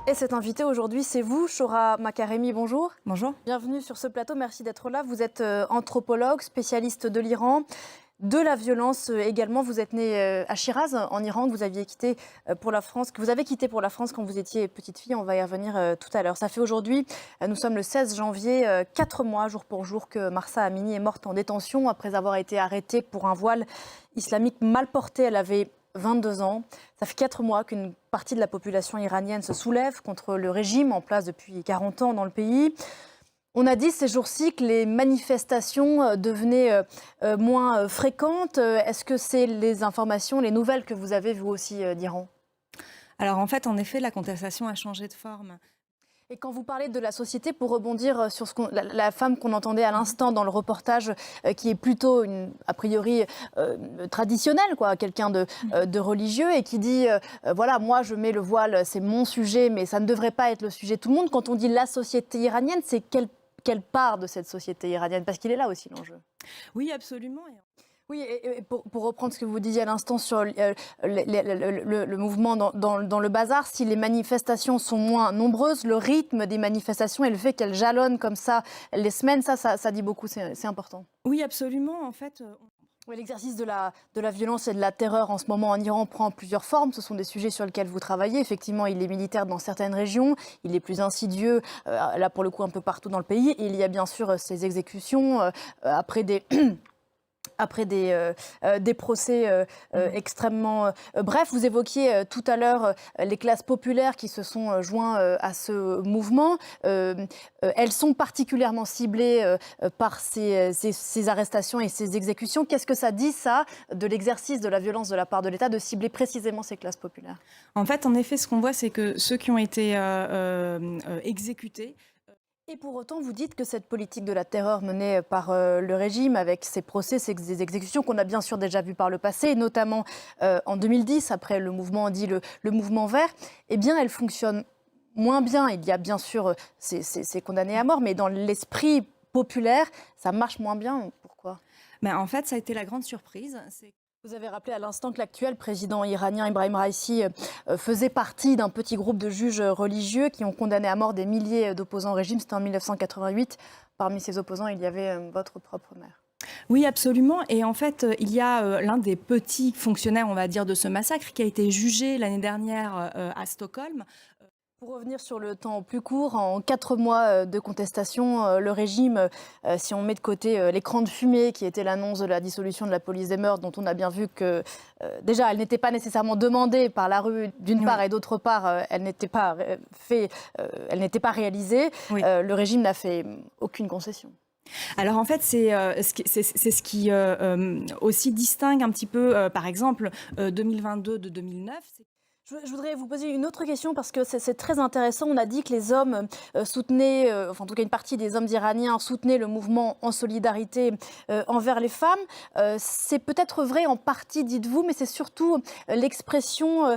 Et cet invité aujourd'hui, c'est vous, Shohra Makaremi, bonjour. Bonjour. Bienvenue sur ce plateau, merci d'être là. Vous êtes anthropologue, spécialiste de l'Iran, de la violence également. Vous êtes né à Shiraz, en Iran, que vous aviez quitté pour la France, que vous avez quitté pour la France quand vous étiez petite fille. On va y revenir tout à l'heure. Ça fait aujourd'hui, nous sommes le 16 janvier, 4 mois, jour pour jour, que Mahsa Amini est morte en détention après avoir été arrêtée pour un voile islamique mal porté. Elle avait 22 ans. Ça fait 4 mois qu'une partie de la population iranienne se soulève contre le régime en place depuis 40 ans dans le pays. On a dit ces jours-ci que les manifestations devenaient moins fréquentes. Est-ce que c'est les informations, les nouvelles que vous avez vous aussi d'Iran? Alors en fait, en effet, la contestation a changé de forme. Et quand vous parlez de la société, pour rebondir sur la femme qu'on entendait à l'instant dans le reportage, qui est plutôt, a priori, traditionnelle, quoi, quelqu'un de religieux, et qui dit, voilà, moi je mets le voile, c'est mon sujet, mais ça ne devrait pas être le sujet de tout le monde. Quand on dit la société iranienne, c'est quelle part de cette société iranienne? Parce qu'il est là aussi l'enjeu. Oui, absolument. Oui, et pour reprendre ce que vous disiez à l'instant sur le mouvement dans le bazar, si les manifestations sont moins nombreuses, le rythme des manifestations et le fait qu'elles jalonnent comme ça les semaines, ça dit beaucoup, c'est important. Oui, absolument. En fait, Oui, l'exercice de la violence et de la terreur en ce moment en Iran prend plusieurs formes. Ce sont des sujets sur lesquels vous travaillez. Effectivement, il est militaire dans certaines régions, il est plus insidieux, là pour le coup un peu partout dans le pays. Et il y a bien sûr ces exécutions après des procès extrêmement brefs. Vous évoquiez tout à l'heure les classes populaires qui se sont joints à ce mouvement. Elles sont particulièrement ciblées par ces arrestations et ces exécutions. Qu'est-ce que ça dit, ça, de l'exercice de la violence de la part de l'État, de cibler précisément ces classes populaires? En fait, en effet, ce qu'on voit, c'est que ceux qui ont été exécutés. Et pour autant, vous dites que cette politique de la terreur menée par le régime, avec ces procès, ces exécutions qu'on a bien sûr déjà vues par le passé, notamment en 2010, après le mouvement dit le mouvement vert, eh bien, elle fonctionne moins bien. Il y a bien sûr ces condamnés à mort, mais dans l'esprit populaire, ça marche moins bien. Pourquoi? En fait, ça a été la grande surprise. Vous avez rappelé à l'instant que l'actuel président iranien Ebrahim Raïssi faisait partie d'un petit groupe de juges religieux qui ont condamné à mort des milliers d'opposants au régime. C'était en 1988. Parmi ces opposants, il y avait votre propre mère. Oui, absolument. Et en fait, il y a l'un des petits fonctionnaires, on va dire, de ce massacre qui a été jugé l'année dernière à Stockholm. Pour revenir sur le temps plus court, en 4 mois de contestation, le régime, si on met de côté l'écran de fumée qui était l'annonce de la dissolution de la police des mœurs, dont on a bien vu que déjà elle n'était pas nécessairement demandée par la rue d'une part et d'autre part elle n'était pas réalisée, Oui. le régime n'a fait aucune concession. Alors en fait, c'est ce qui aussi distingue un petit peu, par exemple, 2022 de 2009. Je voudrais vous poser une autre question parce que c'est très intéressant. On a dit que les hommes soutenaient, enfin en tout cas une partie des hommes iraniens soutenaient le mouvement en solidarité envers les femmes. C'est peut-être vrai en partie, dites-vous, mais c'est surtout l'expression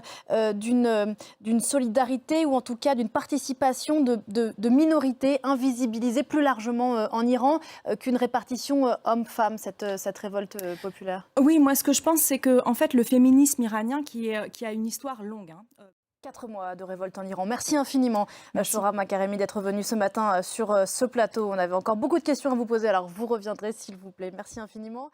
d'une solidarité ou en tout cas d'une participation de minorités invisibilisées plus largement en Iran qu'une répartition homme-femme, cette révolte populaire. Oui, moi ce que je pense, c'est que en fait, le féminisme iranien qui a une histoire longue. 4 mois de révolte en Iran. Merci infiniment, Shohra Makaremi, d'être venue ce matin sur ce plateau. On avait encore beaucoup de questions à vous poser, alors vous reviendrez s'il vous plaît. Merci infiniment.